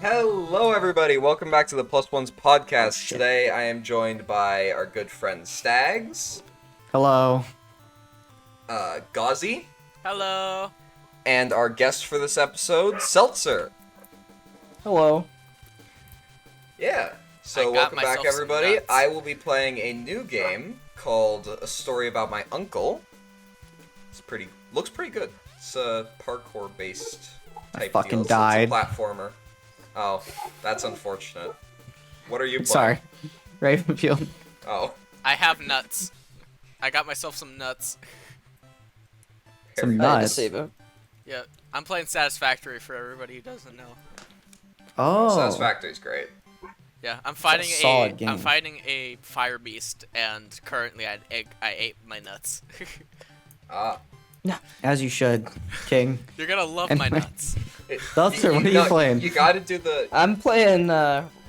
Hello everybody, welcome back to the Plus Ones podcast. Today I am joined by our good friend Stags. Hello. Gauzy. Hello. And our guest for this episode, SeltSir. Hello. Yeah, so welcome back everybody. I will be playing a new game called A Story About My Uncle. Looks pretty good. It's a parkour based type fucking deal. died. So it's a platformer. Oh, that's unfortunate. What are you playing? Sorry. Ravenfield. Oh. I have nuts. I got myself some nuts. Some I had to nuts. save it. Yeah, I'm playing Satisfactory for everybody who doesn't know. Oh. Satisfactory's great. Yeah, I'm fighting solid game. I'm fighting a fire beast, and currently I ate my nuts. Ah. As you should, King. You're gonna love And my my- nuts. SeltSir, what are you playing? You gotta do the... I'm playing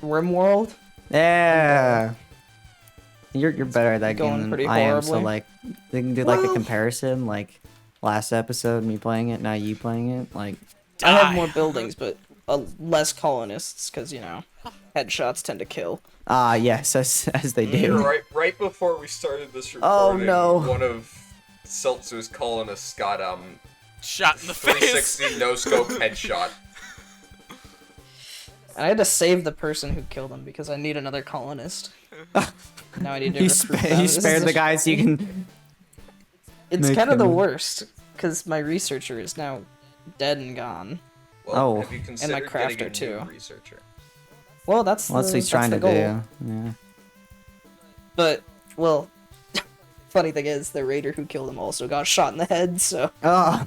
RimWorld. Yeah. You're better at that Going game than pretty I am, so horribly. like they can do like a Well- comparison, like last episode me playing it, now you playing it, like I have Die. more buildings, but less colonists, because, you know, headshots tend to kill. yes, as they You're do. right before we started this Oh, recording, no. one of SeltSir's colonists got Shot in the face. 360 no-scope headshot. And I had to save the person who killed him, because I need another colonist. Now I need to You, recruit them. you This is spared a the guys you can. It's make kind of the him- worst, because my researcher is now dead and gone. Well, Oh. have you considered crafter, getting a too. new researcher? Well, that's Well, that's what the, he's trying to that's the do. goal. Yeah. But, well, funny thing is, the raider who killed him also got shot in the head, so... Oh.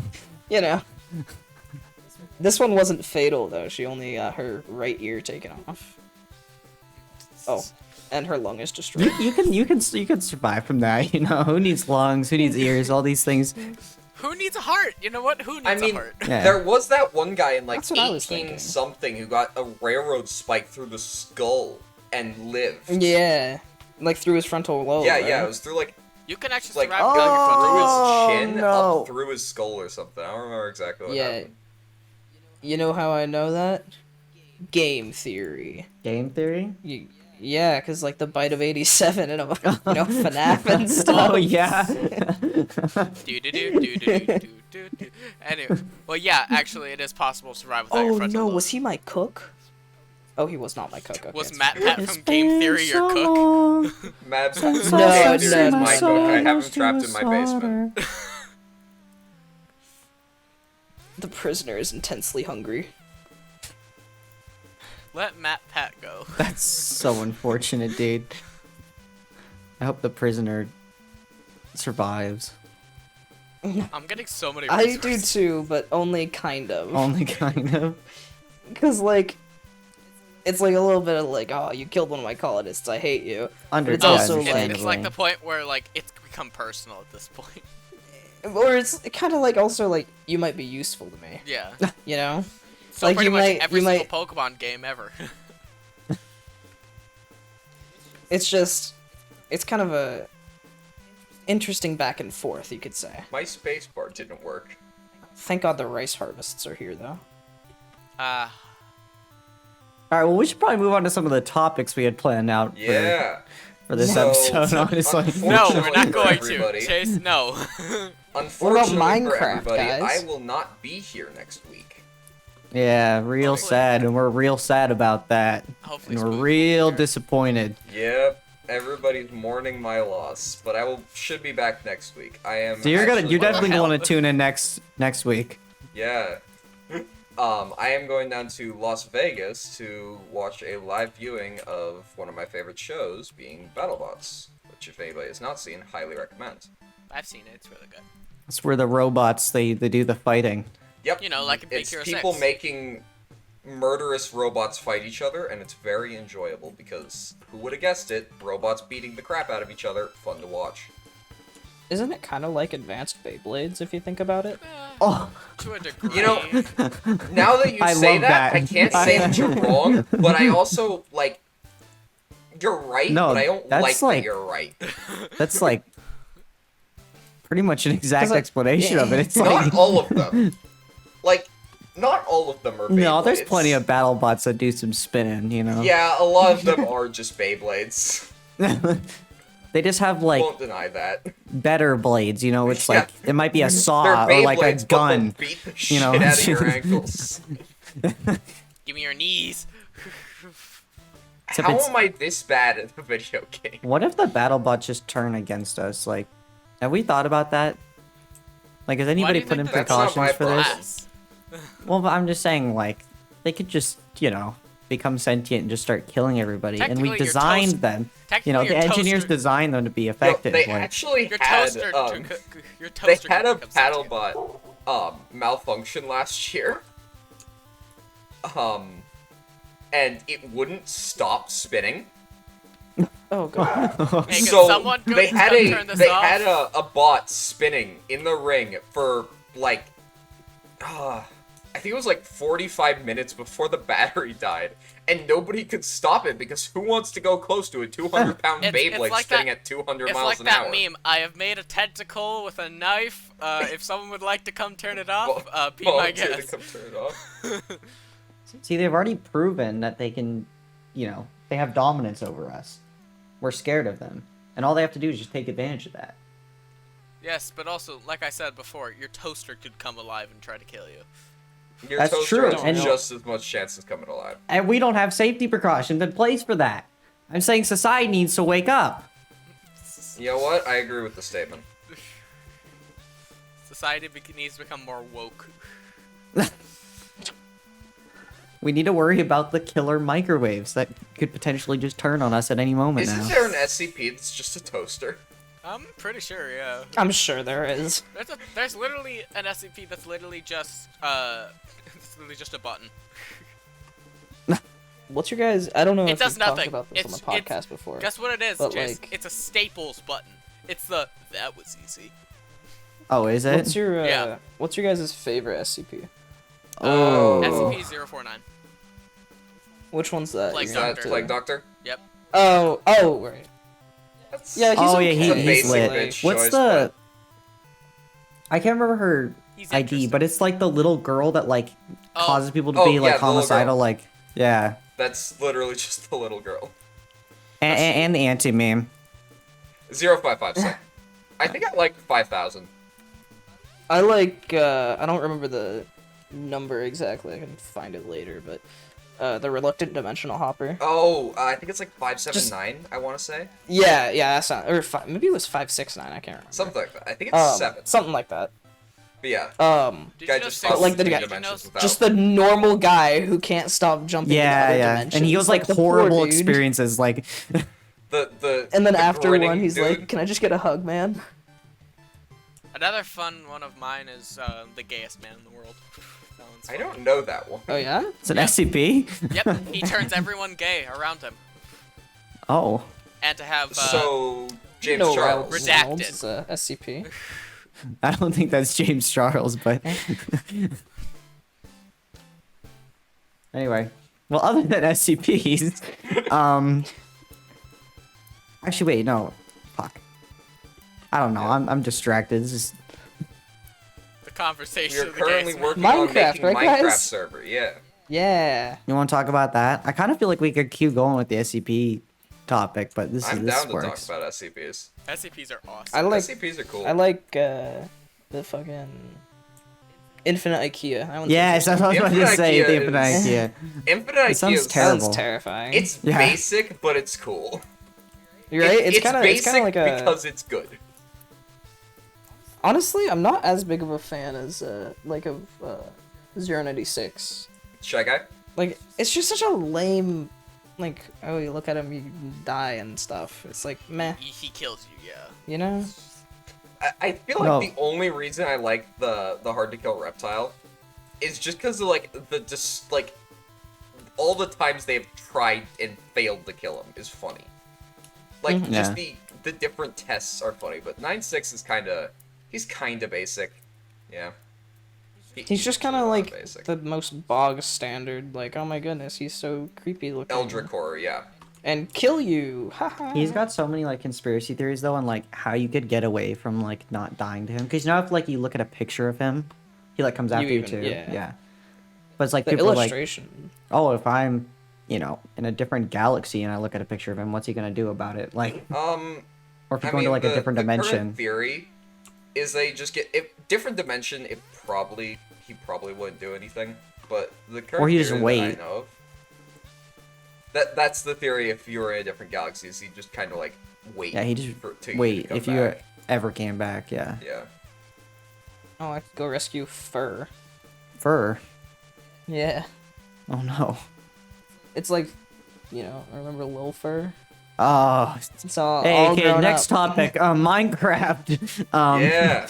You know. This one wasn't fatal though. She only got her right ear taken off. Oh, and her lung is destroyed. You can survive from that. You know, who needs lungs? Who needs ears? All these things. Who needs a heart? You know what? Who needs I mean, a heart? Yeah. there was that one guy in like That's what I was 18 thinking. something who got a railroad spike through the skull and lived. Yeah, like through his frontal lobe. Yeah, right? yeah, it was through like You can actually like survive without your through front Oh, his chin no. up through his skull or something. I don't remember exactly what Yeah. happened. You know how I know that? Game theory. Game theory. Yeah, cause like the bite of 87 and FNAF and stuff. Oh yeah. Do. Anyway, well, yeah, actually, it is possible to survive without your Oh frontal no, lobe. was he my cook? Oh, he was not my cook. Okay, Was it's Matt fine. Pat from Game Theory your cook? Mabs, No, Game no, Theory is no. my book. I have him trapped in my basement. The prisoner is intensely hungry. Let Matt Pat go. That's so unfortunate, dude. I hope the prisoner survives. I'm getting so many I do resources. too, but only kind of. Only kind of. Because, like, it's like a little bit of like, oh, you killed one of my colonists, I hate you. It's also like- It's like the point where, like, it's become personal at this point. Or it's kind of like also like, you might be useful to me, Yeah. you know? So Like, pretty you much might- every you single Pokemon game ever. It's just, it's kind of a interesting back and forth, you could say. My spacebar didn't work. Thank God the rice harvests are here, though. All right. Well, we should probably move on to some of the topics we had planned out. Yeah. For this So, episode, honestly. no, we're Unfortunately not for going everybody. to. Chase, no. Unfortunately for Minecraft, everybody, guys? I will not be here next week. Yeah, real Hopefully. sad, and we're real sad about that. Hopefully And we're Spooky real will be here. disappointed. Yep. Everybody's mourning my loss, but I should be back next week. I am. So you're actually definitely hell? going to tune in next week. Yeah. I am going down to Las Vegas to watch a live viewing of one of my favorite shows, being Battlebots, which if anybody has not seen, highly recommend. I've seen it. It's really good. That's where the robots they do the fighting. Yep. You know, like in Big it's Hero people 6. making murderous robots fight each other, and it's very enjoyable because who would have guessed it? Robots beating the crap out of each other, fun to watch. Isn't it kind of like advanced Beyblades, if you think about it? Oh, To a degree. You know, now that you I say love that, that. I can't say that you're wrong, but I also, like, you're right, No, but I don't that's like like- that you're right. that's like pretty much an exact 'Cause, like, explanation of it. It's Not like all of them. Like, not all of them are Beyblades. no, there's plenty of Battlebots that do some spinning, you know. Yeah, a lot of them are just Beyblades. They just have like Won't deny that. better blades, you know. It's Yeah. like it might be a They're saw or like a Beyblades, but gun. they'll beat the you shit know? out of your ankles. Give me your knees. Except How it's- am I this bad at the video game? What if the BattleBots just turn against us? Like, have we thought about that? Like, has Why do anybody you put in think that's not my precautions for this? Glass. Well, but I'm just saying, like, they could just, you know, become sentient and just start killing everybody. And we Technically, your designed toast- them. Technically, You know, your the engineers toaster- designed them to be Yo, effective. they like, actually Your had toaster, your they toaster. had a can become sentient. Battlebot malfunction last year. And it wouldn't stop spinning. Oh god. Hey, can So someone they come had turn this off? a bot spinning in the ring for like I think it was like 45 minutes before the battery died, and nobody could stop it because who wants to go close to a 200-pound It's Beyblade like spinning that- at 200 It's miles like an that hour? meme. I have made a tentacle with a knife. If someone would like to come turn it off, be Well, my it's gonna guest. come turn it off. see, they've already proven that they can, you know, they have dominance over us. We're scared of them. And all they have to do is just take advantage of that. Yes, but also, like I said before, your toaster could come alive and try to kill you. Your That's toaster true, has and- just as much chance of coming alive. And we don't have safety precautions in place for that. I'm saying society needs to wake up. You know what? I agree with the statement. Society needs to become more woke. We need to worry about the killer microwaves that could potentially just turn on us at any moment now. Isn't there an SCP that's just a toaster? I'm pretty sure, yeah. I'm sure there is. There's literally an SCP that's literally just it's literally just a button. What's your guys? I don't know It if does you've talked nothing. about this on the podcast before. Guess what it is, But, Jace? like- It's a Staples button. It's the that was easy. Oh, is it? What's your Yeah. What's your guys' favorite SCP? Oh. SCP-049. Which one's that? Plague Is You're gonna that have to- Plague Doctor? Yep. Oh, right. That's Yeah, he's Oh, yeah, okay. it's a he's basic lit. bitch What's choice, the... I can't remember her He's ID, interesting. but it's like the little girl that like Oh. causes people to Oh, be yeah, like the little homicidal, girl. like yeah, That's literally just the little girl. and the anti meme. 0557. I think I like 5000. I like. I don't remember the number exactly. I can find it later, but the reluctant dimensional hopper. Oh, I think it's like 579. I want to say Yeah, that's not. Or maybe it was 569. I can't remember. something like that. I think it's 7. Something like that. But yeah, Did guy you know just six- fucks like the three guy- dimensions without. Just the normal guy who can't stop jumping into Yeah, other yeah, dimensions. and he was like the poor horrible dude. experiences, like the And then the after grinning one, he's dude. like, "Can I just get a hug, man?" Another fun one of mine is the gayest man in the world. That one's I fun. don't know that one. Oh yeah. it's an Yeah. SCP. Yep, he turns everyone gay around him. Oh, And to have So James No, Charles. Redacted. Reynolds is a SCP. I don't think that's James Charles, but anyway. Well, other than SCPs, actually, wait, no, fuck. I don't know. Yeah. I'm distracted. This is the conversation You're of the currently gayest man. working on Minecraft, making right, Minecraft guys? server. Yeah. Yeah. You want to talk about that? I kind of feel like we could keep going with the SCP topic, but this I'm this down to works. talk about SCPs. SCPs are awesome. I like. SCPs are cool. I like the fucking Infinite IKEA. That one's Yes, that's what I was about to Infinite say. IKEA The Infinite is- IKEA. Infinite It IQ sounds is terrible. Sounds terrifying. It's Yeah. basic, but it's cool. You're right. It's kind of basic like a. because it's good. Honestly, I'm not as big of a fan as like of 096. Shy Guy? Like it's just such a lame. Like oh, you look at him, you die and stuff. It's like meh, He kills you, yeah. you know. I feel like No. the only reason I like the hard to kill reptile is just because of like all the times they've tried and failed to kill him is funny. Like Mhm. just Yeah. the different tests are funny, but 9-6 is he's kinda basic. Yeah. He's just kind of really like basic. the most bog standard. Like oh my goodness, he's so creepy looking. Eldritch horror, yeah. and kill you. Haha. He's got so many like conspiracy theories though, on like how you could get away from like not dying to him. Because you know if like you look at a picture of him, he like comes after you too. Yeah. But it's like The people are like, illustration. oh, if I'm, in a different galaxy and I look at a picture of him, what's he gonna do about it? Like, or if you go into like a different dimension. Current theory is they just get different dimension. He probably wouldn't do anything. But the current or he just theory wait. that I know of, that's the theory. If you were in a different galaxy, is he just kind of like wait? Yeah, he just till wait come if back. you ever came back. Yeah. Yeah. Oh, I could go rescue Fur. Fur. Yeah. Oh no. It's like, remember Lil Fur? Oh. It's all Hey, all kid. grown Next up. topic. Minecraft. Yeah.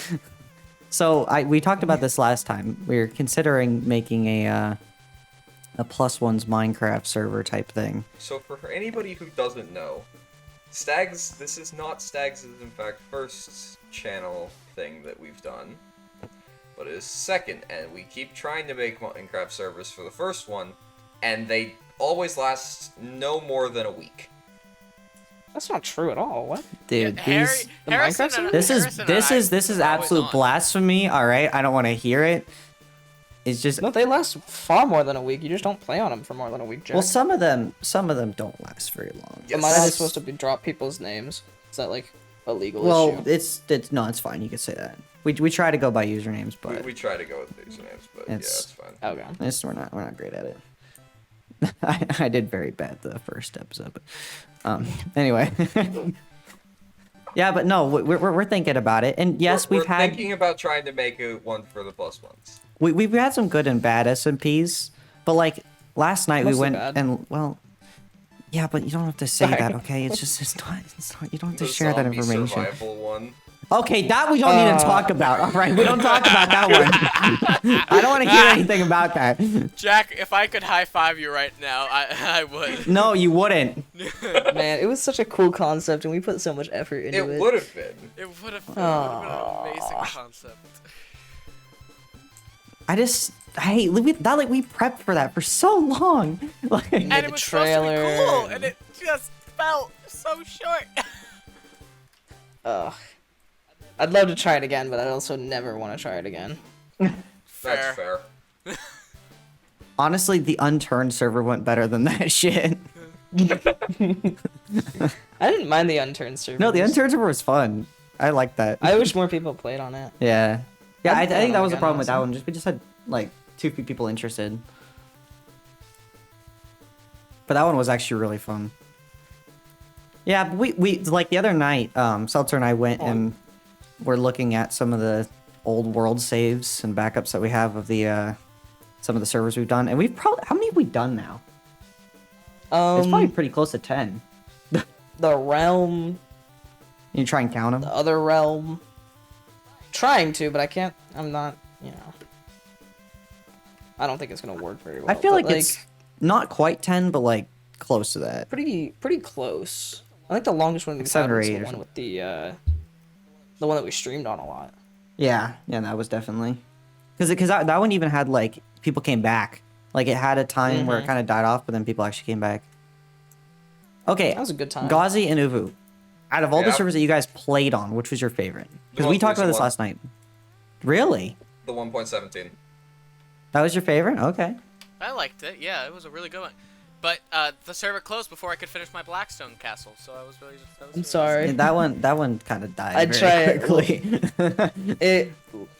So we talked about this last time. We were considering making a +1s Minecraft server type thing. So for anybody who doesn't know, this is not Stags' in fact first channel thing that we've done, but it is second, and we keep trying to make Minecraft servers for the first one, and they always last no more than a week. That's not true at all. What? Dude, Harrison Minecraft and- this Harrison and is I are always absolute on. blasphemy. All right, I don't want to hear it. It's just No, they last far more than a week. You just don't play on them for more than a week, Jack. well, some of them don't last very long. Yes. Am I That's- supposed to drop people's names? Is that like a legal Well, issue? it's no, it's fine. You could say that. We try to go by usernames, but We try to go with usernames, but yeah, It's- it's fine. Okay. we're not great at it. I did very bad the first episode, but anyway. Yeah, but no, we're thinking about it, and yes, we're we've had thinking about trying to make one for the +1s. we've had some good and bad SMPs, but like last night we Mostly went bad. and well, yeah, but you don't have to say Sorry. that, okay? It's not. You don't have to The share that zombie information. survival one. Okay, that we don't need to talk about. All right, we don't talk about that one. I don't want to hear anything about that. Jack, if I could high five you right now, I would. No, you wouldn't. Man, it was such a cool concept, and we put so much effort into it. It would have been. It would have been an amazing concept. I hate we prepped for that for so long. Like, And the it was supposed to trailer be cool, and- and it just felt so short. Ugh. I'd love to try it again, but I'd also never want to try it again. That's fair. honestly, the unturned server went better than that shit. I didn't mind the unturned server. No, the unturned server was fun. I like that. I wish more people played on it. Yeah. Yeah, I I'd play think on that it was the again, problem with that honestly. one. We just had like too few people interested. But that one was actually really fun. Yeah, but we like the other night, SeltSir and I went and we're looking at some of the old world saves and backups that we have of the some of the servers we've done, and we've probably how many have we done now? It's probably pretty close to 10. The realm, You try and count the them. other realm. Trying to, but I can't. I'm not. I don't think it's gonna work very well. I feel but, like it's not quite 10, but like close to that. pretty close. I think the longest one we've Like 7 had or was 8 the or one something. with the one that we streamed on a lot. Yeah, that was definitely because that one even had like people came back. Like it had a time where it kind of died off, but then people actually came back. Okay, That was a good time. Gauzy and Uvu. Out of all the Yeah. servers that you guys played on, which was your favorite? Because The we most talked about recent this one. last night. Really? The 1.17. That was your favorite? Okay. I liked it. Yeah, it was a really good one. But the server closed before I could finish my Blackstone castle, so I was really just. I'm sorry. Yeah, that one kind of died I'd very try quickly. It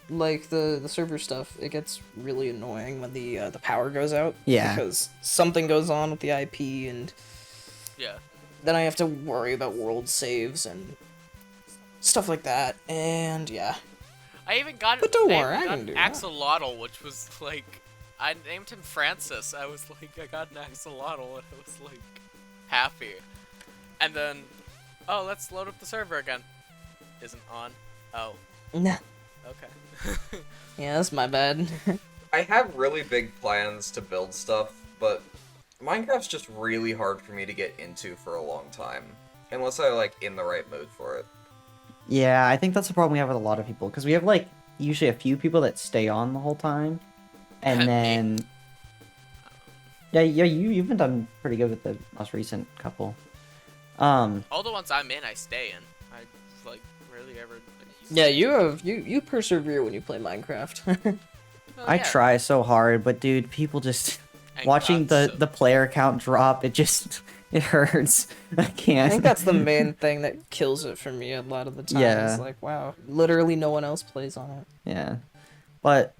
like the server stuff. It gets really annoying when the power goes out. Yeah. Because something goes on with the IP, and Yeah. then I have to worry about world saves and stuff like that. And yeah. I even got But don't I worry, even I got can do that. Axolotl, which was like, I named him Francis. I was like, I got an axolotl, and I was like, happy. And then, oh, let's load up the server again. Isn't on. Oh, Nah. okay. Yeah, that's my bad. I have really big plans to build stuff, but Minecraft's just really hard for me to get into for a long time. Unless I'm like in the right mood for it. Yeah, I think that's the problem we have with a lot of people because we have like usually a few people that stay on the whole time, and Me. then Yeah, you've been done pretty good with the most recent couple. All the ones I'm in, I stay in. I like rarely ever. Yeah, you persevere when you play Minecraft. Oh, I yeah. try so hard, but dude, people just And watching God, the player count drop, it hurts. I can't. I think that's the main thing that kills it for me a lot of the time. Yeah. It's like, wow, literally no one else plays on it. Yeah, but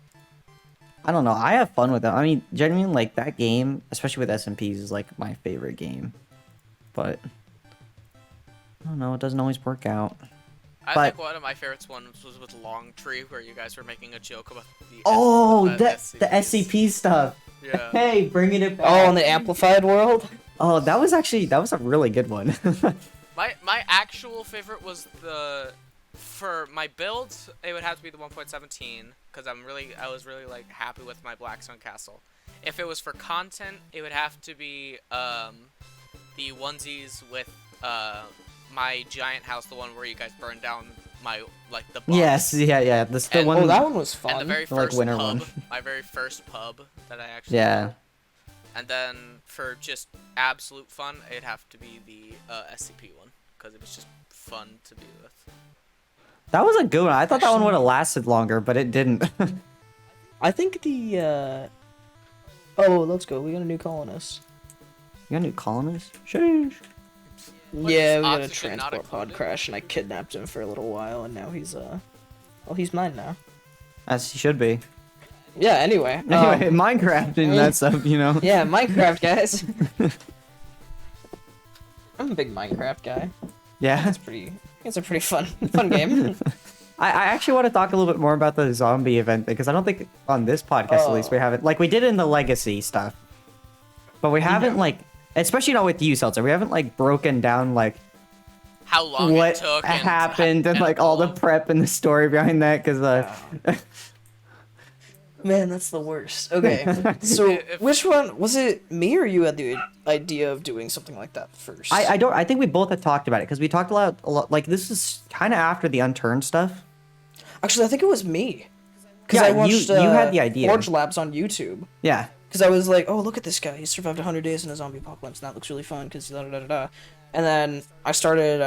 I don't know. I have fun with it. I mean, genuinely, like that game, especially with SMPs, is like my favorite game. But I don't know. It doesn't always work out. I But- think one of my favorites ones was with Long Tree, where you guys were making a joke about the The SCPs. SCP stuff. Yeah. Hey, bringing it back. Oh, in the amplified world? Oh, that was a really good one. My actual favorite was for my build, it would have to be the 1.17 because I was really like happy with my Blackstone Castle. If it was for content, it would have to be the onesies with my giant house, the one where you guys burned down the box. Yes, yeah. This the And- one. Oh, that one was And fun. the very The, like, first winter pub, one. my very first pub that I actually Yeah. built. And then for just absolute fun, it'd have to be the SCP one because it was just fun to be with. That was a good one. I thought that one would have lasted longer, but it didn't. I think the, Oh, let's go. We got a new colonist. You got a new colonist? Sheesh. What, Yeah, is we got a oxygen not transport pod included? crash, and I kidnapped him for a little while, and now he's, well, he's mine now. As he should be. Yeah, anyway. Anyway, Minecraft and that stuff, you know. Yeah, Minecraft, guys. I'm a big Minecraft guy. Yeah. It's a pretty fun game. I actually want to talk a little bit more about the zombie event because I don't think on this podcast at least we haven't, like we did in the legacy stuff, but we haven't like, especially not with you, SeltSir, we haven't like broken down like How long what it took happened and like all the prep and the story behind that because Man, that's the worst. Okay, so If- which one was it? Me or you had the idea of doing something like that first? I think we both had talked about it because we talked a lot like this is kind of after the unturned stuff. Actually, I think it was me. Because Yeah, I watched you had the idea. Forge Labs on YouTube. Yeah. Because I was like, oh, look at this guy. He survived 100 days in a zombie apocalypse, and that looks really fun, because da-da-da-da-da. And then I started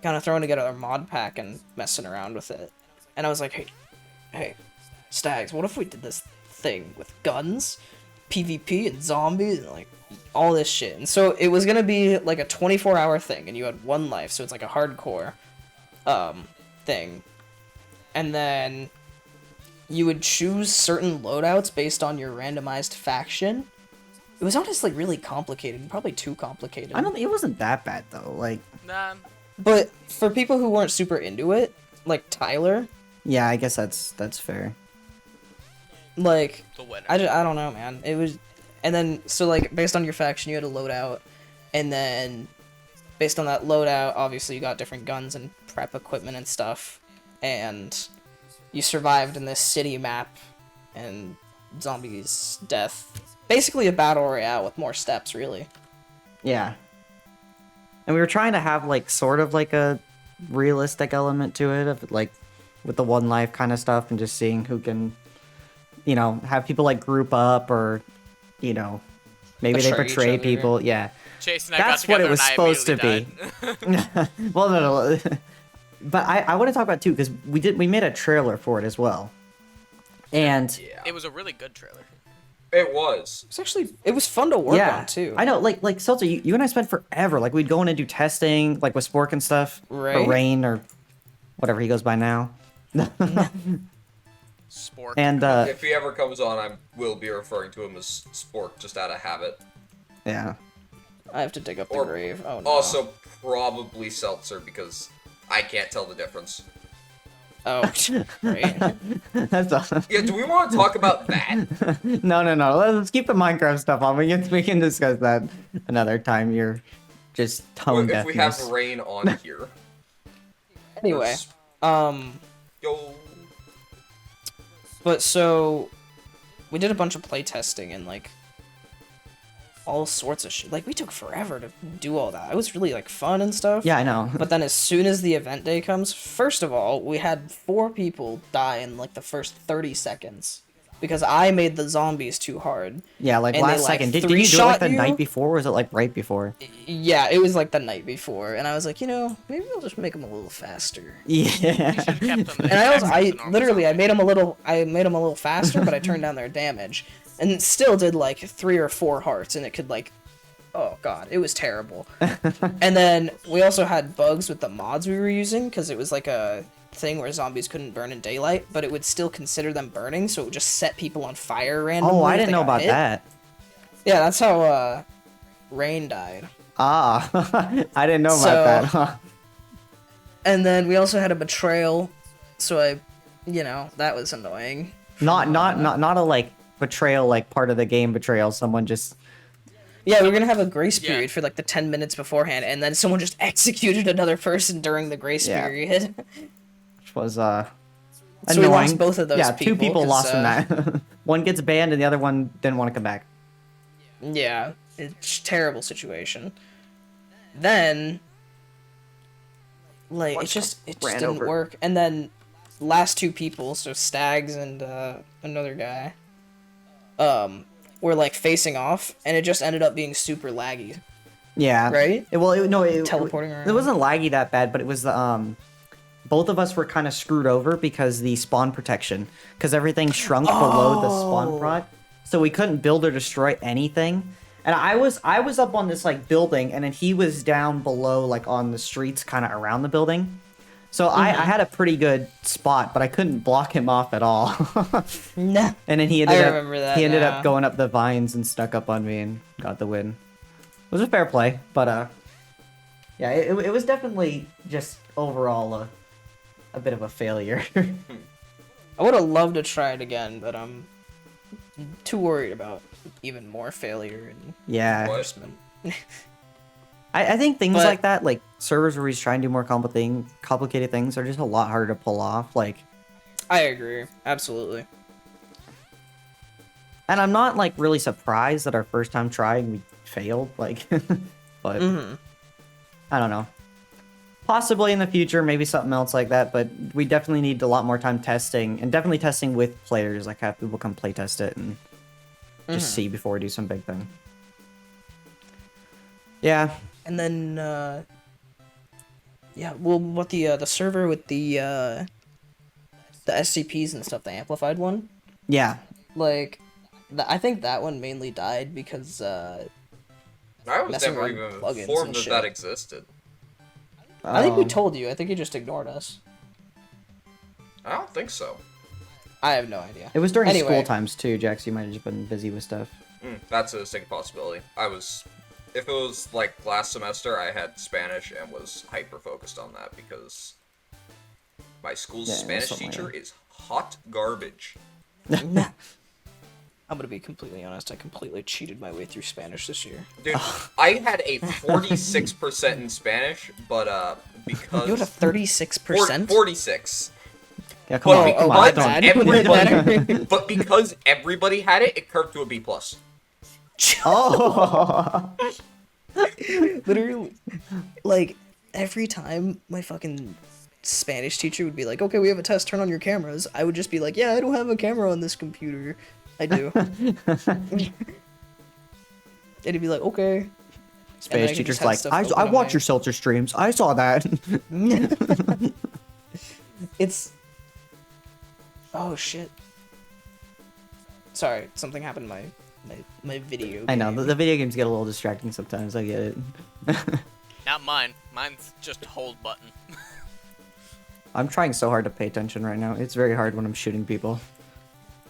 kind of throwing together a mod pack and messing around with it. And I was like, hey, Stags, what if we did this thing with guns, PvP, and zombies, and, like, all this shit? And so it was going to be, like, a 24-hour thing, and you had one life, so it's, like, a hardcore thing. And then you would choose certain loadouts based on your randomized faction. It was honestly really complicated, probably too complicated. I don't think it wasn't that bad though. Like, Nah, But for people who weren't super into it, like Tyler, yeah, I guess that's fair. like, the winner. I don't know, man. It was, and then, so, like, based on your faction, you had a loadout, and then, based on that loadout, obviously you got different guns and prep equipment and stuff, and you survived in this city map, and zombies' death. Basically a battle royale with more steps, really. Yeah. And we were trying to have like sort of like a realistic element to it of like with the one life kind of stuff and just seeing who can, you know, have people like group up or, you know, maybe they Betray each betray other. people. Yeah. Chase and I That's got what it together was and I supposed to immediately died. Well, no. But I want to talk about too because we made a trailer for it as well. And Yeah. It was a really good trailer. It was. It was fun to work yeah, Oh, on, too. I know, like SeltSir, you and I spent forever. Like we'd go in and do testing, like with Spork and stuff, or Right. Rain, or whatever he goes by now. Spork. And If he ever comes on, I will be referring to him as Spork just out of habit. yeah, I have to dig up the Or grave. Oh, no. Also, probably SeltSir because I can't tell the difference. Oh, right. that's awesome. Yeah, do we want to talk about that? No. Let's keep the Minecraft stuff on. We can discuss that another time. You're just tone If we have deafness. Rain on here. Anyway, Yo. but so we did a bunch of playtesting and like all sorts of shit. Like we took forever to do all that. It was really like fun and stuff. Yeah, I know. But then as soon as the event day comes, first of all, we had 4 people die in like the first 30 seconds. because I made the zombies too hard. Yeah, like And last they, like, second. Did you do it like three-shot the you? night before, or was it like right before? Yeah, it was like the night before, and I was like, maybe I'll just make them a little faster. You Yeah. should have kept them. And I normal literally, I zombie. made them a little faster, but I turned down their damage, and it still did like 3 or 4 hearts, and it could like, oh god, it was terrible. And then we also had bugs with the mods we were using, because it was like a thing where zombies couldn't burn in daylight, but it would still consider them burning, so it would just set people on fire randomly. Oh, I if didn't they know got about hit. that. Yeah, that's how Rain died. Ah, I didn't know So- about that. Huh? And then we also had a betrayal, so that was annoying. Not a like betrayal, like part of the game betrayal. Someone just Yeah, we were gonna have a grace Yeah. period for like the 10 minutes beforehand, and then someone just executed another person during the grace Yeah. period. which was So annoying. we lost both of those Yeah, people, two people 'cause, lost from that. One gets banned, and the other one didn't want to come back. Yeah, it's a terrible situation. Then, like, it just ran didn't over. work. And then, last 2 people, so Stags and another guy, were like facing off, and it just ended up being super laggy. Yeah. Right? Teleporting It around. wasn't laggy that bad, but it was the both of us were kind of screwed over because the spawn protection, because everything shrunk below the spawn prot, so we couldn't build or destroy anything. And I was up on this like building, and then he was down below, like on the streets, kind of around the building. So I had a pretty good spot, but I couldn't block him off at all. Nah. And then he I ended remember that he ended now. up going up the vines and stuck up on me and got the win. It was a fair play, but yeah, it was definitely just overall a bit of a failure. I would have loved to try it again, but I'm too worried about even more failure and Yeah. What? embarrassment. I think things But- like that, like servers where he's trying to do more complicated things, are just a lot harder to pull off. Like, I agree, absolutely. and I'm not like really surprised that our first time trying we failed. Like, but I don't know. Possibly in the future, maybe something else like that. But we definitely need a lot more time testing, and definitely testing with players. Like, have people come play test it and just see before we do some big thing. Yeah. And then, yeah, well, what the server with the SCPs and stuff, the amplified one, Yeah. like, I think that one mainly died because, I was messing never around even with plugins informed and that shit. that existed. I think we Oh. told you, I think you just ignored us. I don't think so. I have no idea. It was during Anyway. school times too, Jax. You might have just been busy with stuff. That's a distinct possibility. If it was like last semester, I had Spanish and was hyper focused on that because my school's Yeah, it was Spanish something like teacher that. is hot garbage. I'm gonna be completely honest, I completely cheated my way through Spanish this year. Dude, I had a 46% in Spanish, but because You had a 36%? 46. Yeah, come on, But come my on. because bad. everybody, but because everybody had it, it curved to a B+. Oh. Literally, like, every time my fucking Spanish teacher would be like, okay, we have a test, turn on your cameras, I would just be like, yeah, I don't have a camera on this computer. I do. And he'd be like, okay. Spanish could teacher's just have like, stuff I open on watch my- your SeltSir streams. I saw that. It's... Oh, shit. Sorry, something happened to my video I know, game. the video games get a little distracting sometimes. I get it. Not mine. Mine's just hold button. I'm trying so hard to pay attention right now. It's very hard when I'm shooting people.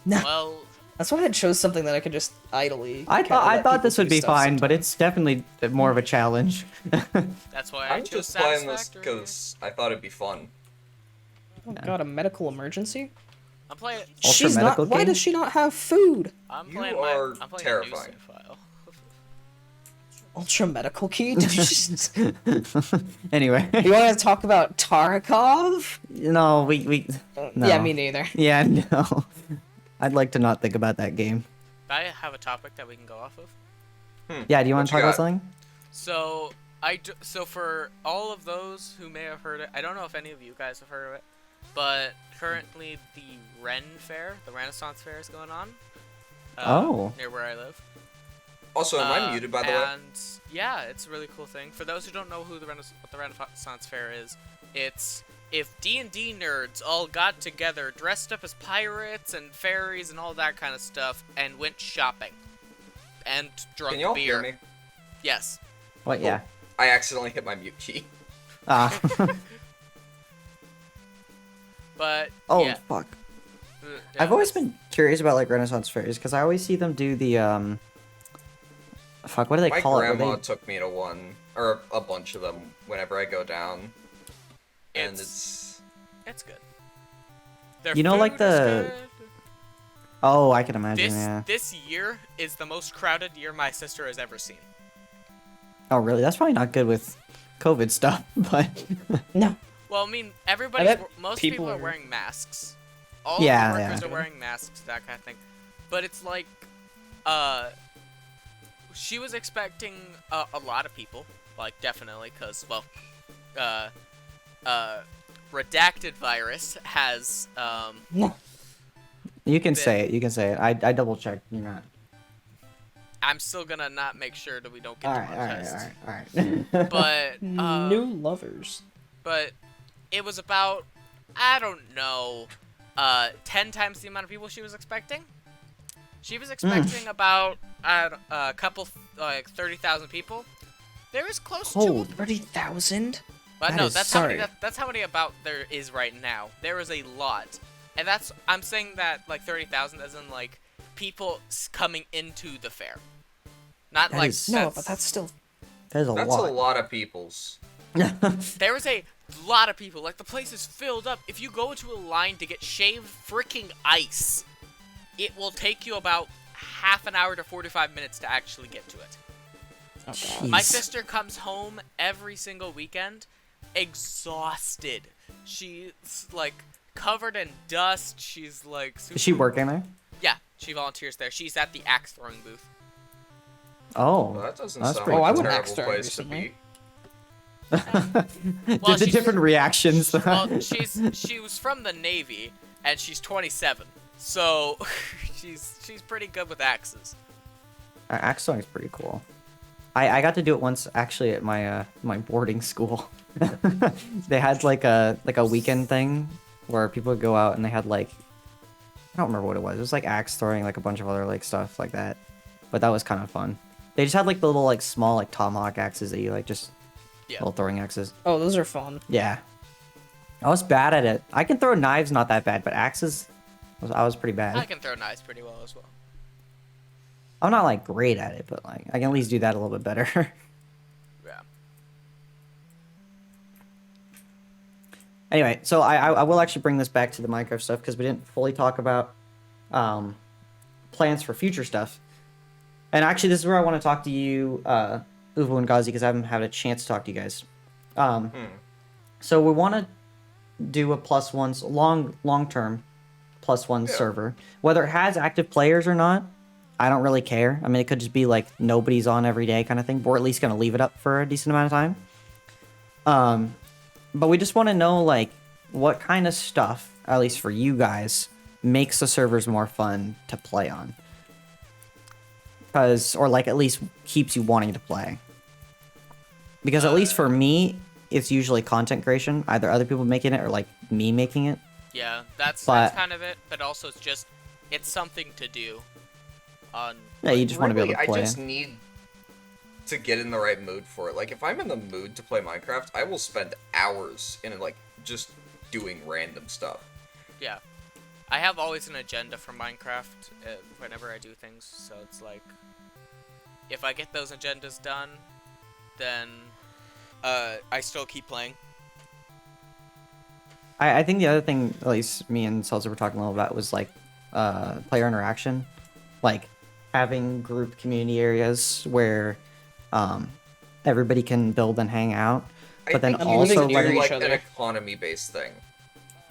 Well, That's why I chose something that I could just idly... I kinda let thought people this would do be stuff fine, but sometimes. it's definitely more of a challenge. that's why I I'm chose just playing this Satisfactory. because I thought it'd be fun. Oh god, a medical emergency? I'm playing. Ultra She's not... medical Why game? does she not have food? I'm You playing are I'm playing terrifying. a new save file. Ultra medical key? Did you just... Anyway, You want to talk about Tarkov? no, we no. Yeah, me neither. Yeah, no. I'd like to not think about that game. I have a topic that we can go off of. Yeah, do you want What to you talk about got? something? So so for all of those who may have heard it, I don't know if any of you guys have heard of it, but currently the Ren Fair, the Renaissance Fair, is going on. Near where I live. Also, am I muted, by the way? And yeah, it's a really cool thing. For those who don't know what the Renaissance Fair is, it's if D&D nerds all got together, dressed up as pirates and fairies and all that kind of stuff, and went shopping. And drunk Can y'all beer. hear me? Yes. What? Yeah. I accidentally hit my mute key. But Oh, yeah. fuck. I've always been curious about like Renaissance fairs because I always see them do the fuck, what do they call it? My grandma took me to one, or a bunch of them, whenever I go down. And it's good. Their you know, food like is the. good. Oh, I can imagine. Yeah. This year is the most crowded year my sister has ever seen. Oh, really? That's probably not good with COVID stuff, but. No. Well, I mean, most people are wearing masks. All Yeah, the workers yeah. are wearing masks, that kind of thing. But it's like, she was expecting a lot of people, like definitely, because well, redacted virus has No. You can say it. You can say it. I double checked. You're not. I'm still gonna not make sure that we don't get All right. demonetized. All right. But New lovers. But it was about, I don't know, 10 times the amount of people she was expecting. She was expecting about a couple, like 30,000 people. There is close to 30,000? But That no, is- that's sorry. that's how many about there is right now. There is a lot, and I'm saying that like 30,000 as in like people coming into the fair, not That like is- No, but that's still... That's a That's lot. a lot of peoples. There is a lot of people. Like the place is filled up. If you go into a line to get shaved freaking ice, it will take you about half an hour to 45 minutes to actually get to it. Oh, Jeez. God. My sister comes home every single weekend, exhausted. She's like covered in dust. She's like super... Is she working there? Yeah, she volunteers there. She's at the axe throwing booth. Oh. Well, that doesn't That's sound pretty like cool. a I went axe terrible throwing place to recently. be. Well, the she's- different reactions. Well, she was from the Navy and she's 27, so she's pretty good with axes. Axe throwing is pretty cool. I got to do it once actually at my my boarding school. They had like a weekend thing where people would go out and they had like I don't remember what it was. It was like axe throwing, like a bunch of other like stuff like that. But that was kind of fun. They just had like the little like small like tomahawk axes that you like just little throwing axes. Oh, those are fun. Yeah. I was bad at it. I can throw knives, not that bad, but axes, I was pretty bad. I can throw knives pretty well as well. I'm not like great at it, but like I can at least do that a little bit better. Yeah. Anyway, so I will actually bring this back to the Minecraft stuff because we didn't fully talk about plans for future stuff. And actually, this is where I want to talk to you, Uvo and Gazi, because I haven't had a chance to talk to you guys. So we want to do a +1 long-term +1 server, whether it has active players or not. I don't really care. I mean, it could just be like nobody's on every day kind of thing. But we're at least going to leave it up for a decent amount of time. But we just want to know like what kind of stuff, at least for you guys, makes the servers more fun to play on. Or like at least keeps you wanting to play. Because at least for me, it's usually content creation, either other people making it or like me making it. Yeah, that's kind of it. But also, it's something to do. Yeah, you just want to be able to I play. just need to get in the right mood for it. Like, if I'm in the mood to play Minecraft, I will spend hours in it, like, just doing random stuff. Yeah. I have always an agenda for Minecraft whenever I do things, so it's like, if I get those agendas done, then I still keep playing. I think the other thing, at least me and SeltSir were talking a little about, was like player interaction. Like having group community areas where everybody can build and hang out. But then also like an economy-based thing.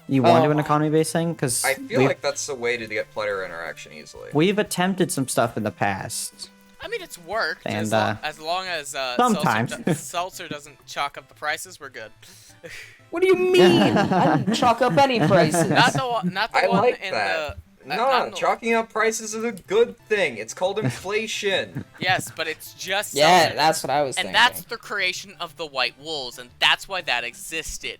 You want to do an economy-based thing? Because I feel like that's a way to get player interaction easily. We've attempted some stuff in the past. I mean, it's worked. And, as long as sometimes SeltSir doesn't chalk up the prices, we're good. What do you mean? I didn't chalk up any prices. Not the one like in that. the. No, chalking up prices is a good thing. It's called inflation. Yes, but it's just Yeah, SeltSir. that's what I was thinking. And that's the creation of the white wolves, and that's why that existed.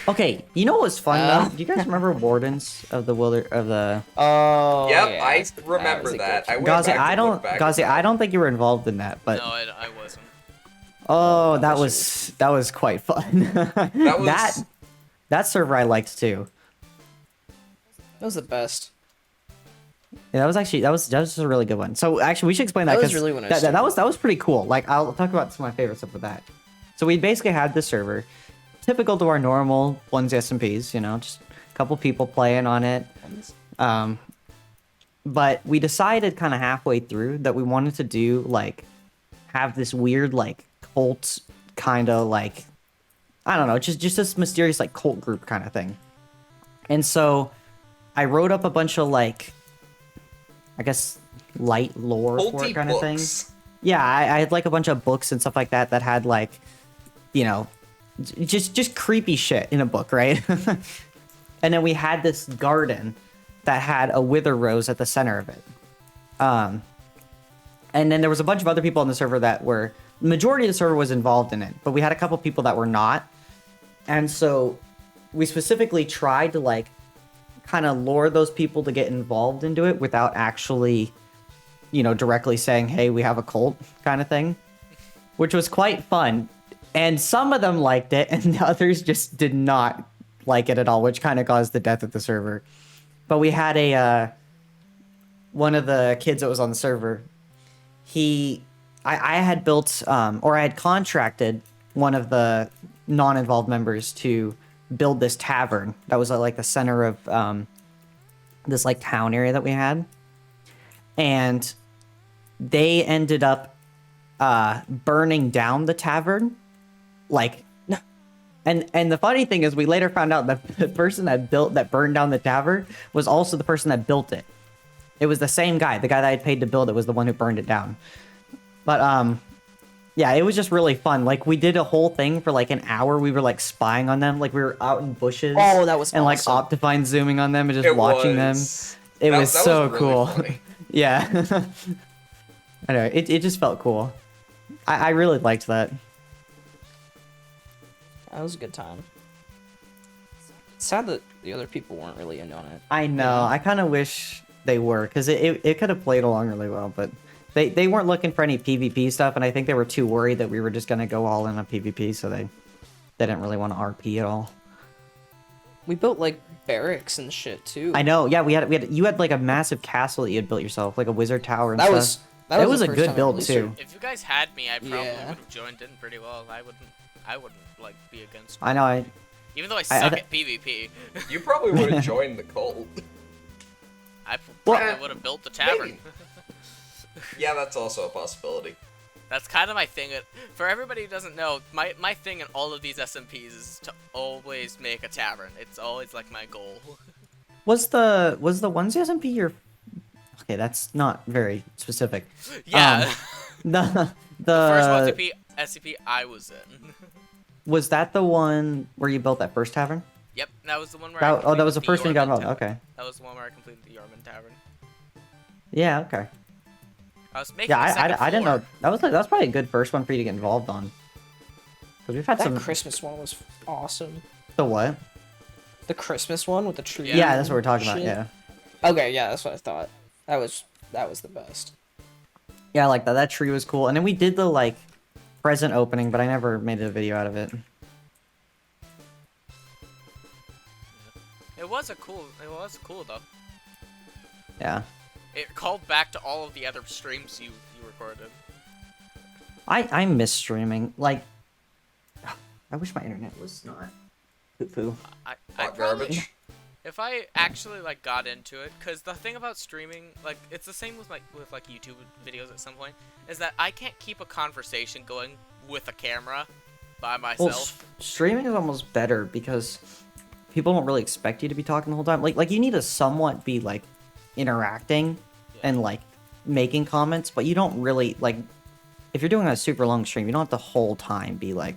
Okay, you know what was fun though? Do you guys remember Wardens of the Oh. Yep, yeah. I remember that. I went Gazi, back to look back at Gazi, that. I don't think you were involved in that, but No, I wasn't. oh, that was quite fun. That server I liked too. That was the best. Yeah, that was just a really good one. So actually, we should explain that. That was 'cause really when I that was pretty cool. Like I'll talk about some of my favorite stuff with that. So we basically had this server, typical to our normal Onesie SMPs, just a couple people playing on it. But we decided kind of halfway through that we wanted to do have this weird cult kind of I don't know, just this mysterious cult group kind of thing. And so I wrote up a bunch of I guess light lore for it kind of thing. Yeah, I had a bunch of books and stuff like that that had just creepy shit in a book, right? And then we had this garden that had a wither rose at the center of it. And then there was a bunch of other people on the server that were, the majority of the server was involved in it, but we had a couple people that were not. And so we specifically tried to kind of lure those people to get involved into it without actually, directly saying, hey, we have a cult kind of thing, which was quite fun. And some of them liked it and the others just did not like it at all, which kind of caused the death of the server. But we had one of the kids that was on the server, I had built, or I had contracted one of the non-involved members to build this tavern that was the center of this town area that we had. And they ended up burning down the tavern. And the funny thing is we later found out that the person that burned down the tavern was also the person that built it. It was the same guy. The guy that I had paid to build it was the one who burned it down. But yeah, it was just really fun. We did a whole thing for an hour. We were spying on them. We were out in bushes. Oh, that was and awesome. Optifine zooming on them and just watching them. It was so really cool. Funny. Yeah. Anyway, it just felt cool. I really liked that. That was a good time. It's sad that the other people weren't really in on it. I know. I kind of wish they were, because it could have played along really well, but they weren't looking for any PvP stuff, and I think they were too worried that we were just going to go all in on PvP, so they didn't really want to RP at all. We built barracks and shit too. I know. Yeah, you had a massive castle that you had built yourself, a wizard tower and stuff. That was a good build too. If you guys had me, I probably Yeah. would have joined in pretty well. I wouldn't be against. I know. Even though I suck at PvP, You probably would have joined the cult. I probably would have built the tavern. Maybe. Yeah, that's also a possibility. That's kind of my thing. For everybody who doesn't know, my thing in all of these SMPs is to always make a tavern. It's always my goal. Was the Onesie SMP your? Okay, that's not very specific. Yeah. The first SCP I was in. Was that the one where you built that first tavern? Yep, that was the one where that was the first one you got involved. Okay. That was the one where I completed the Yorman Tavern. Yeah. Okay. I was making. Yeah, the I didn't know that was probably a good first one for you to get involved on. Because we've had That some. Christmas one was awesome. The what? The Christmas one with the tree. Yeah, that's what we're talking about. shit. Yeah. Okay, yeah, that's what I thought. That was the best. Yeah, I like that. That tree was cool, and then we did the present opening, but I never made a video out of it. It was cool though. Yeah. It called back to all of the other streams you recorded. I miss streaming. I wish my internet was not poo-poo. I Hot probably, garbage. if I actually got into it, because the thing about streaming, it's the same with YouTube videos at some point, is that I can't keep a conversation going with a camera by Well, myself. streaming is almost better because people don't really expect you to be talking the whole time. Like you need to somewhat be interacting and making comments, but you don't really if you're doing a super long stream, you don't have the whole time be Yeah.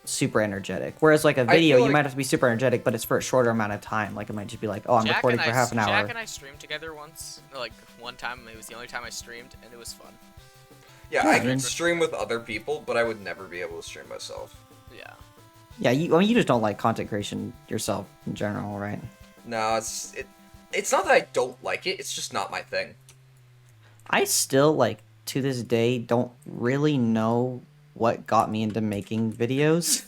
super energetic. Whereas like a video, you might have to be super energetic, but it's for a shorter amount of time. Like it might just be like, oh, I'm recording for half an hour. Jack and I streamed together once, like one time. It was the only time I streamed, and it was fun. Yeah, I can stream with other people, but I would never be able to stream myself. Yeah. Yeah, you just don't like content creation yourself in general, right? No, it's not that I don't like it. It's just not my thing. I still like to this day don't really know what got me into making videos.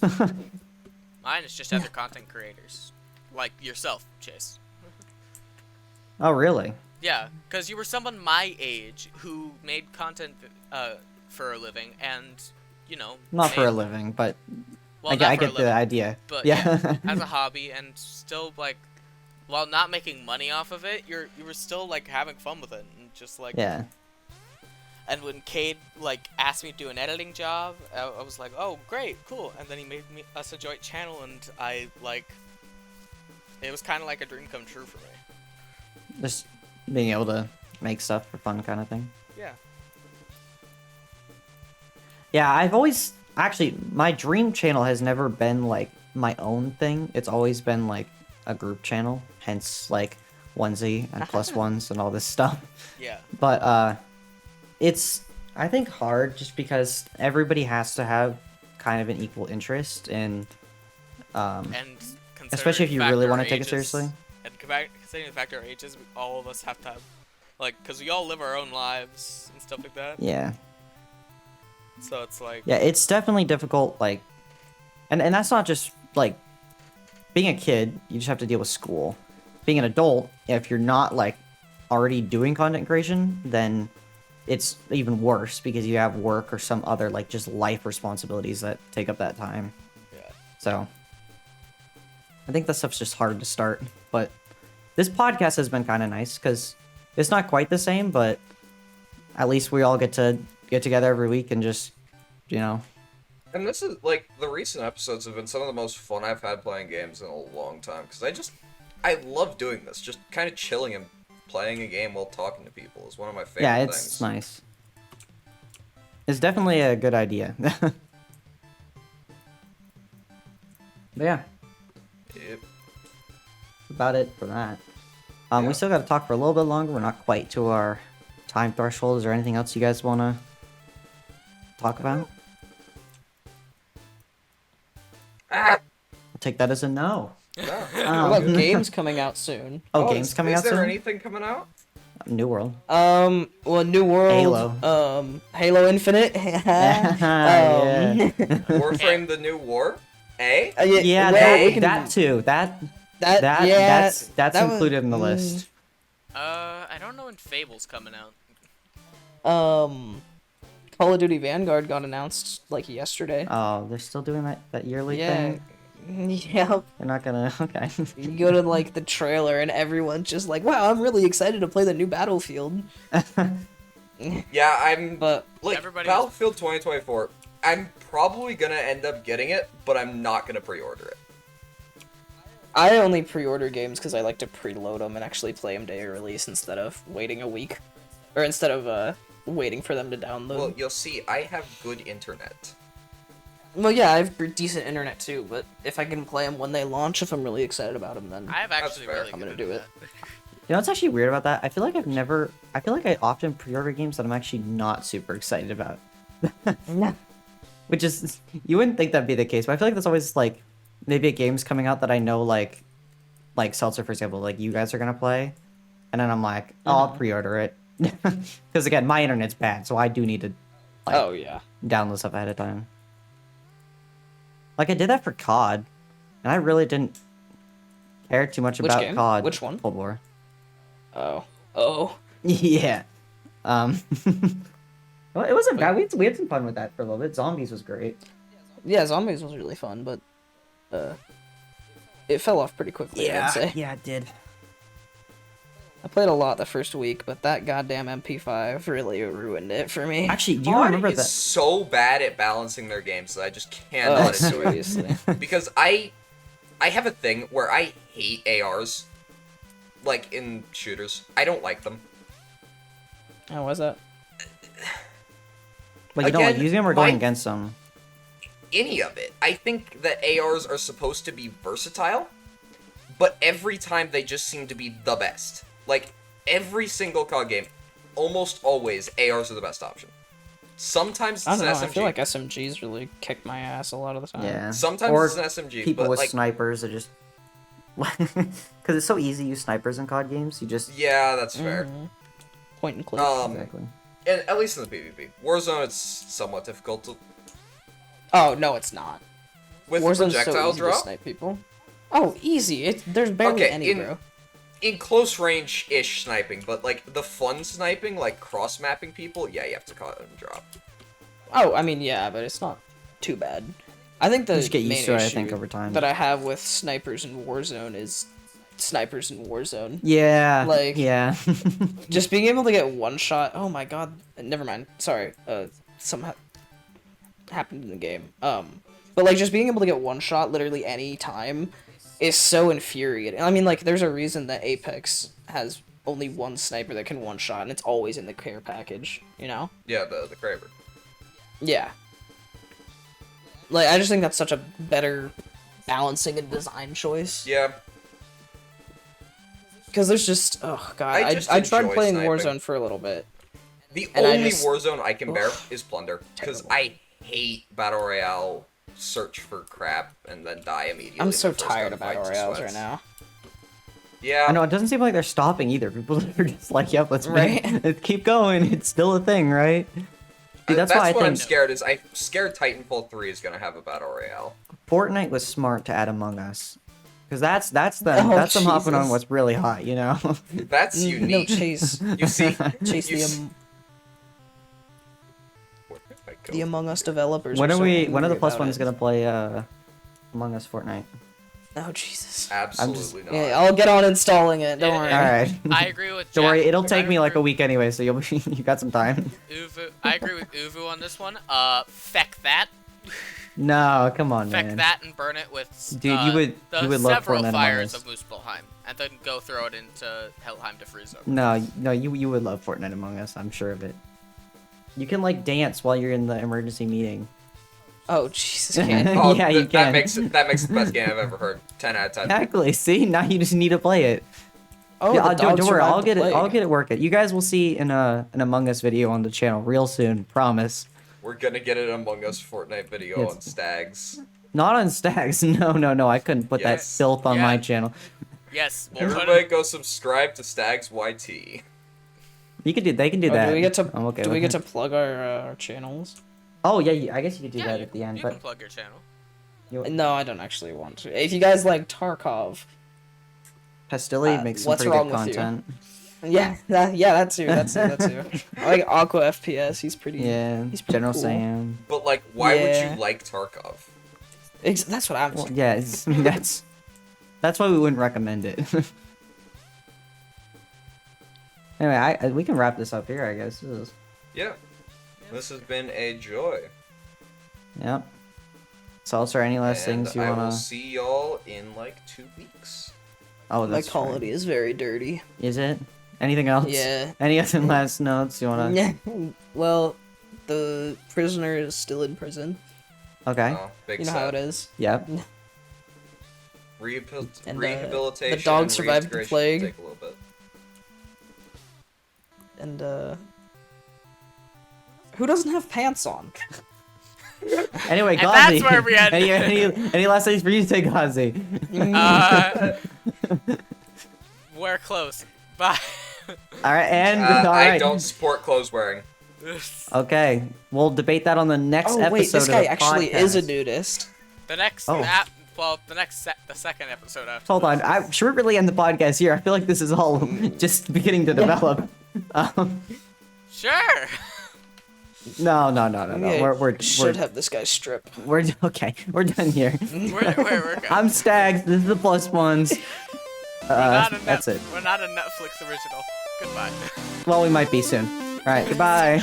Mine is just other content creators, like yourself, Chase. Oh, really? Yeah, because you were someone my age who made content for a living, and you know. Not for a living, but well, I get the idea. But yeah, as a hobby, and still like, while not making money off of it, you were still like having fun with it, and just like. Yeah. And when Cade like asked me to do an editing job, I was like, "Oh, great, cool!" And then he made us a joint channel, and I like, it was kind of like a dream come true for me. Just being able to make stuff for fun, kind of thing. Yeah. Yeah, I've always actually my dream channel has never been like my own thing. It's always been like a group channel, hence like Onesie and plus ones and all this stuff. Yeah. But it's I think hard just because everybody has to have kind of an equal interest in And especially if you really want to take it seriously. And considering the fact our ages, all of us have to have, like, because we all live our own lives and stuff like that. Yeah. So it's like. Yeah, it's definitely difficult, like, and that's not just, like, being a kid, you just have to deal with school. Being an adult, if you're not, like, already doing content creation, then it's even worse because you have work or some other, like, just life responsibilities that take up that time. Yeah. So, I think that stuff's just hard to start, but this podcast has been kind of nice because it's not quite the same, but at least we all get to get together every week and just, you know. And this is, like, the recent episodes have been some of the most fun I've had playing games in a long time, because I love doing this, just kind of chilling and playing a game while talking to people is one of my favorite things. Yeah, it's nice. It's definitely a good idea. But yeah. Yep. About it for that. We still got to talk for a little bit longer. We're not quite to our time threshold. Is there anything else you guys want to talk about? I'll take that as a no. No. What about games coming out soon? Oh, games coming out soon? Is there anything coming out? New World. Well, New World. Halo. Halo Infinite. Yeah. Warframe: The New War. Eh? Yeah, that too. That's included in the list. I don't know when Fable's coming out. Call of Duty Vanguard got announced like yesterday. Oh, they're still doing that yearly thing? Yeah. They're not gonna. Okay. You go to like the trailer and everyone's just like, "Wow, I'm really excited to play the new Battlefield." Yeah, But like everybody Battlefield 2024. I'm probably gonna end up getting it, but I'm not gonna pre-order it. I only pre-order games because I like to preload them and actually play them day of release instead of waiting a week, or instead of waiting for them to download. Well, you'll see, I have good internet. Well, yeah, I have decent internet too, but if I can play them when they launch, if I'm really excited about them, then I have actually fair. really I'm gonna good do it. internet. You know what's actually weird about that? I feel like I often pre-order games that I'm actually not super excited about. Which is, you wouldn't think that'd be the case, but I feel like that's always like, maybe a game's coming out that I know like SeltSir, for example, like you guys are gonna play, and then I'm like, oh, I'll pre-order it. Because again, my internet's bad, so I do need to like, Oh yeah. download stuff ahead of time. Like I did that for COD, and I really didn't care too much Which about game? COD. Which one? Cold War. Oh. Yeah. Well, it wasn't bad. We had some fun with that for a little bit. Zombies was great. Yeah, Zombies was really fun, but it fell off pretty quickly, I'd say. Yeah, it did. I played a lot the first week, but that goddamn MP5 really ruined it for me. Actually, do you COD remember is that? so bad at balancing their games that I just cannot do it. Seriously. Because I have a thing where I hate ARs, like in shooters. I don't like them. How was that? Like, you don't like Again, using them or going against them? any of it. I think that ARs are supposed to be versatile, but every time they just seem to be the best. Like, every single COD game, almost always, ARs are the best option. Sometimes it's I don't an know. SMG. I feel like SMGs really kick my ass a lot of the time. Yeah. Sometimes or it's an SMG, people but with like, snipers are just because it's so easy to use snipers in COD games. You just yeah, that's fair. Point and click. exactly. And at least in the PvP. Warzone, it's somewhat difficult to... Oh no, it's not. With Warzone's so projectile easy drop? to snipe people. Oh, easy. There's barely Okay, any, bro. In close range-ish sniping, but like the fun sniping, like cross-mapping people, yeah, you have to cut and drop. Oh, I mean, yeah, but it's not too bad. I think the You just get used main to it, I issue think, over time. that I have with snipers in Warzone is snipers in Warzone. Yeah. Like- yeah. Just being able to get one shot. Oh my god. Never mind. Sorry. Something happened in the game. But like just being able to get one shot literally any time is so infuriating. I mean, like, there's a reason that Apex has only one sniper that can one shot, and it's always in the care package. You know? Yeah, the Kraber. Yeah. Like, I just think that's such a better balancing and design choice. Yeah. Because there's just, oh god, I just I tried enjoy playing sniping. Warzone for a little bit. The And I only just- Warzone I can bear is Plunder, because terrible. I hate Battle Royale, search for crap, and then die immediately. I'm in so the first tired of gunfight, Battle just Royales sweats. right now. Yeah. I know, it doesn't seem like they're stopping either. People are just like, yep, let's Right? keep going. It's still a thing, right? Dude, that's why I what I'm think scared is I'm scared Titanfall 3 is gonna have a Battle Royale. Fortnite was smart to add Among Us. Because that's Oh, them hopping on Jesus. what's really hot, you know? That's No, unique. Chase. You see, Chase you the, s- Where did I go? the Among Us developers. when are are so when are the angry plus about ones it. gonna play Among Us Fortnite? Oh, Jesus. Absolutely not. Yeah, I'll get on installing it. Don't worry. Alright. I agree with Don't worry, Jack. it'll take I me like a agree- week anyway, so you got some time. Uvu, I agree with Uvu on this one. Feck that. No, come on, Feck man. that and burn it with Dude, you would the love several Fortnite Among fires Us. of Muspelheim, and then go throw it into Helheim to freeze over. No, you would love Fortnite Among Us, I'm sure of it. You can like dance while you're in the emergency meeting. Oh, Jesus. Can't. Oh, Yeah, you that can. makes it the best game I've ever heard. 10 out of 10. Exactly. See, now you just need to play it. Oh, Yeah, the don't dog worry. I'll survived get the it. I'll plague. get it working. You guys will see an Among Us video on the channel real soon. Promise. We're gonna get an Among Us Fortnite video Yes. on Stags. Not on Stags. No. I couldn't put that Yes. filth on my Yeah. channel. Yes, we'll put Everybody it. go subscribe to Stags YT. You can do. They can do Oh, that. do we get to I'm okay do we with get it. to plug our channels? Oh yeah, I guess you could do Yeah, that you, at the end. you But can plug your channel. No, I don't actually want to. If you guys like Tarkov, Pastilli makes some what's pretty wrong good with you? content. yeah, that too. I like Aqua FPS. He's pretty. Yeah, he's pretty General cool. Sam. But like, why would Yeah. you like Tarkov? That's what I'm. Well, yeah, I mean, that's why we wouldn't recommend it. Anyway, we can wrap this up here, I guess. Yeah. This has been a joy. Yep. SeltSir, any last And things you I will wanna? see y'all in like 2 weeks. Oh, My that's quality is very dirty. right. Is it? Anything else? Yeah. Any other last notes you wanna? Yeah. Well, the prisoner is still in prison. Okay. Oh, big You know how it is. Yep. And, Rehabilitation. the dog and survived the reintegration plague. Take a little bit. And who doesn't have pants on? Anyway, And Gazi. that's where we end. Any last things for you to say, Gazi? We're close. Bye. All right, and all I right. don't support clothes wearing. Okay, we'll debate that on the next Oh episode. wait, this of guy the actually is a podcast. nudist. The next Oh. the second episode after. Hold on, should we really end the podcast here? I feel like this is all just beginning to develop. Sure. No. Yeah, We're should have this guy strip. we're okay. We're done here. We're good. I'm Stags. This is the plus ones. That's it. We're not a Netflix original. Goodbye. Well, we might be soon. All right, goodbye.